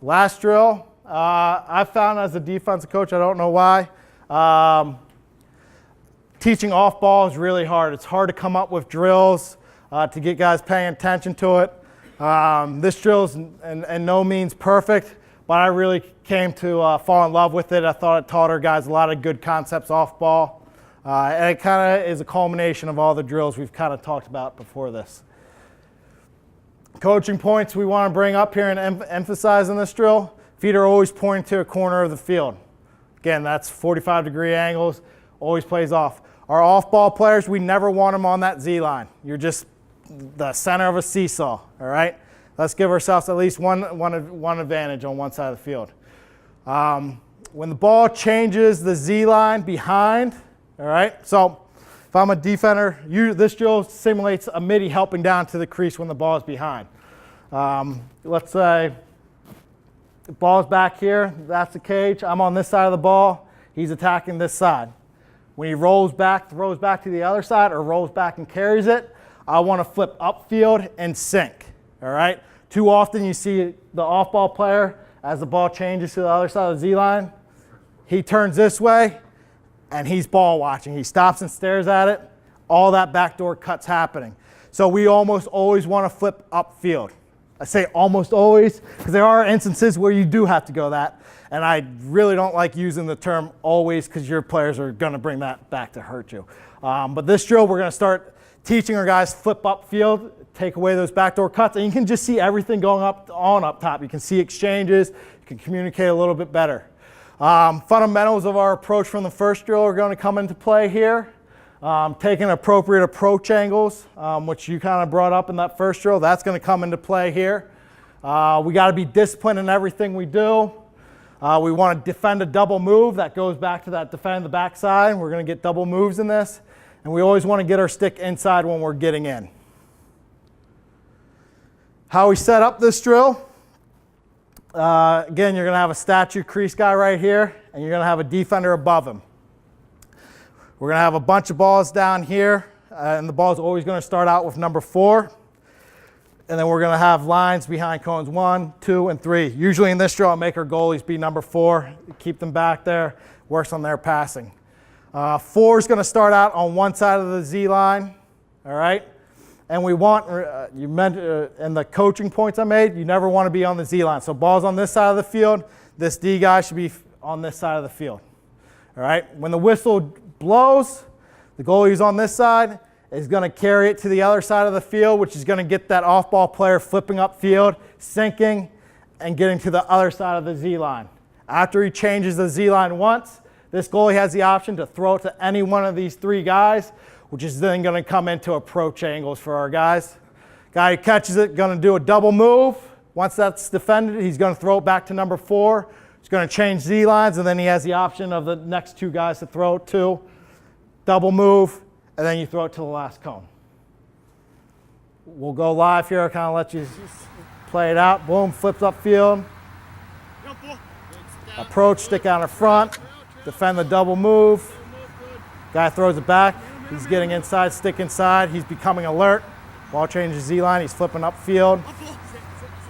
Last drill, I found as a defensive coach, I don't know why, teaching off ball is really hard. It's hard to come up with drills to get guys paying attention to it. This drill is in no means perfect, but I really came to fall in love with it. I thought it taught our guys a lot of good concepts off ball. And it kind of is a culmination of all the drills we've kind of talked about before this. Coaching points we want to bring up here and emphasize in this drill. Feet are always pointing to a corner of the field. Again, that's 45-degree angles, always plays off. Our off-ball players, we never want them on that Z line. You're just the center of a seesaw, all right? Let's give ourselves at least one advantage on one side of the field. When the ball changes the Z line behind, all right? So if I'm a defender, this drill simulates a midi helping down to the crease when the ball is behind. Let's say the ball's back here, that's the cage. I'm on this side of the ball, he's attacking this side. When he rolls back, throws back to the other side or rolls back and carries it, I want to flip upfield and sink, all right? Too often you see the off-ball player, as the ball changes to the other side of the Z-line, he turns this way and he's ball watching. He stops and stares at it, all that backdoor cut's happening. So we almost always want to flip upfield. I say almost always because there are instances where you do have to go that. And I really don't like using the term always because your players are going to bring that back to hurt you. But this drill, we're going to start teaching our guys flip upfield, take away those backdoor cuts, and you can just see everything going up top. You can see exchanges, you can communicate a little bit better. Fundamentals of our approach from the first drill are going to come into play here. Taking appropriate approach angles, which you kind of brought up in that first drill, that's going to come into play here. We got to be disciplined in everything we do. We want to defend a double move. That goes back to that defend the backside. We're going to get double moves in this. And we always want to get our stick inside when we're getting in. How we set up this drill. Again, you're going to have a statue crease guy right here, and you're going to have a defender above him. We're going to have a bunch of balls down here, and the ball is always going to start out with number 4. And then we're going to have lines behind cones 1, 2, and 3. Usually in this drill, I'll make our goalies be number 4, keep them back there, works on their passing. 4 is going to start out on one side of the Z line, all right? And we want, you mentioned in the coaching points I made, you never want to be on the Z line. So ball's on this side of the field, this D guy should be on this side of the field, all right? When the whistle blows, the goalie who's on this side is going to carry it to the other side of the field, which is going to get that off-ball player flipping upfield, sinking, and getting to the other side of the Z line. After he changes the Z line once, this goalie has the option to throw it to any one of these 3 guys, which is then going to come into approach angles for our guys. Guy who catches it, going to do a double move. Once that's defended, he's going to throw it back to number 4. He's going to change Z lines, and then he has the option of the next 2 guys to throw it to. Double move, and then you throw it to the last cone. We'll go live here, kind of let you play it out. Boom, flips upfield. Approach, stick out in front. Defend the double move. Guy throws it back. He's getting inside, stick inside. He's becoming alert. Ball changes Z line. He's flipping upfield.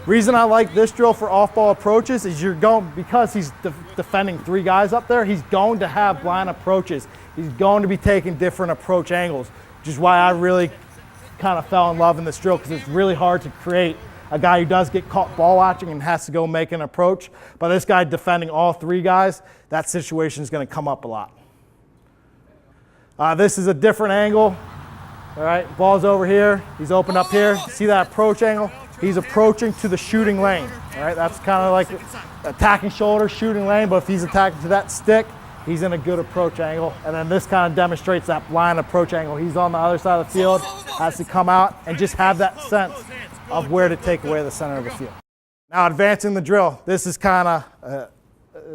Reason I like this drill for off-ball approaches is because he's defending 3 guys up there, he's going to have blind approaches. He's going to be taking different approach angles, which is why I really kind of fell in love in this drill, because it's really hard to create a guy who does get caught ball watching and has to go make an approach. But this guy defending all 3 guys, that situation is going to come up a lot. This is a different angle. All right, ball's over here. He's open up here. See that approach angle? He's approaching to the shooting lane. All right, that's kind of like attacking shoulder, shooting lane, but if he's attacking to that stick, he's in a good approach angle. And then this kind of demonstrates that blind approach angle. He's on the other side of the field, has to come out and just have that sense of where to take away the center of the field. Now advancing the drill. This is kind of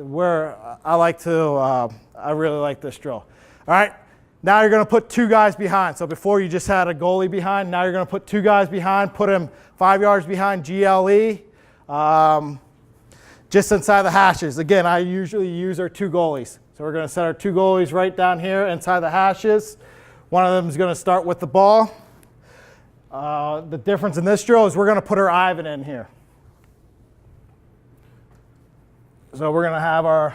where I really like this drill. All right, now you're going to put 2 guys behind. So before you just had a goalie behind, now you're going to put 2 guys behind, put him 5 yards behind GLE, just inside the hashes. Again, I usually use our 2 goalies. So we're going to set our 2 goalies right down here inside the hashes. One of them is going to start with the ball. The difference in this drill is we're going to put our Ivan in here. So we're going to have our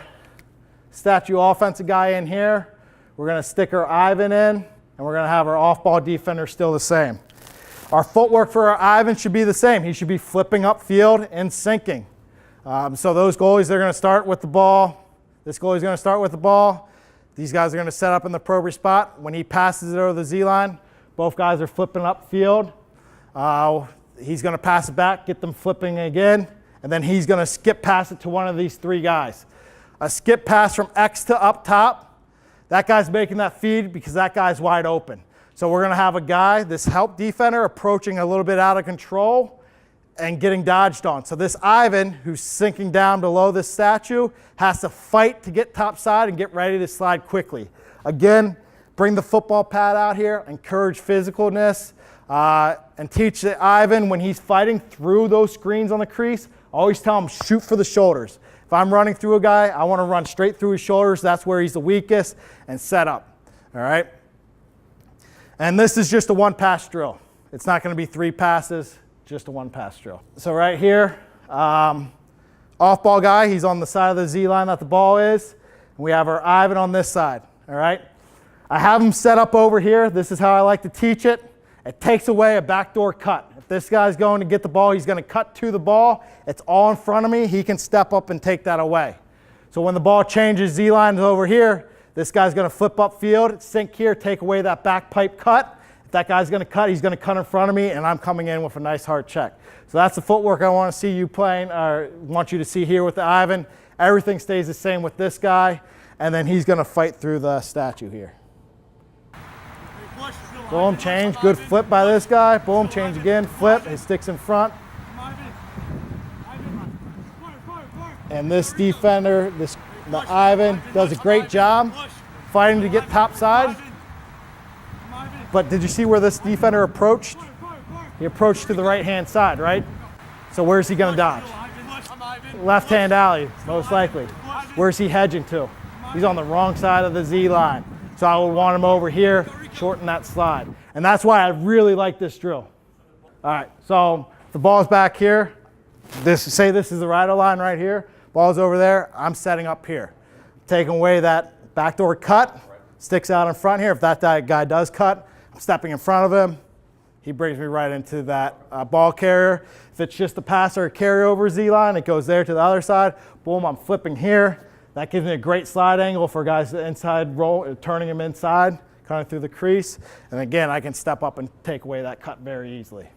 statue offensive guy in here. We're going to stick our Ivan in, and we're going to have our off-ball defender still the same. Our footwork for our Ivan should be the same. He should be flipping upfield and sinking. So those goalies, they're going to start with the ball. This goalie's going to start with the ball. These guys are going to set up in the appropriate spot. When he passes it over the Z-line, both guys are flipping upfield. He's going to pass it back, get them flipping again, and then he's going to skip pass it to one of these three guys. A skip pass from X to up top. That guy's making that feed because that guy's wide open. So we're going to have a guy, this help defender, approaching a little bit out of control and getting dodged on. So this Ivan, who's sinking down below this statue, has to fight to get topside and get ready to slide quickly. Again, bring the football pad out here, encourage physicalness, and teach the Ivan when he's fighting through those screens on the crease, always tell him shoot for the shoulders. If I'm running through a guy, I want to run straight through his shoulders. That's where he's the weakest, and set up. All right? And this is just a one-pass drill. It's not going to be 3 passes. Just a one-pass drill. So right here, off-ball guy, he's on the side of the Z-line that the ball is. And we have our Ivan on this side, all right? I have him set up over here. This is how I like to teach it. It takes away a backdoor cut. If this guy's going to get the ball, he's going to cut to the ball. It's all in front of me. He can step up and take that away. So when the ball changes, Z-line is over here, this guy's going to flip upfield, sink here, take away that back pipe cut. That guy's going to cut, he's going to cut in front of me, and I'm coming in with a nice hard check. So that's the footwork I want to see you playing, or want you to see here with the Ivan. Everything stays the same with this guy, and then he's going to fight through the statue here. Boom, change, good flip by this guy. Boom, change again, flip, he sticks in front. And this defender, the Ivan, does a great job fighting to get topside. But did you see where this defender approached? He approached to the right-hand side, right? So where's he going to dodge? Left-hand alley, most likely. Where's he hedging to? He's on the wrong side of the Z-line. So I would want him over here, shorten that slide. And that's why I really like this drill. All right, so the ball's back here. Say this is the right line right here. Ball's over there. I'm setting up here. Taking away that backdoor cut. Sticks out in front here. If that guy does cut, I'm stepping in front of him. He brings me right into that ball carrier. If it's just a pass or a carryover Z-line, it goes there to the other side. Boom, I'm flipping here. That gives me a great slide angle for guys inside roll, turning him inside, coming through the crease. And again, I can step up and take away that cut very easily.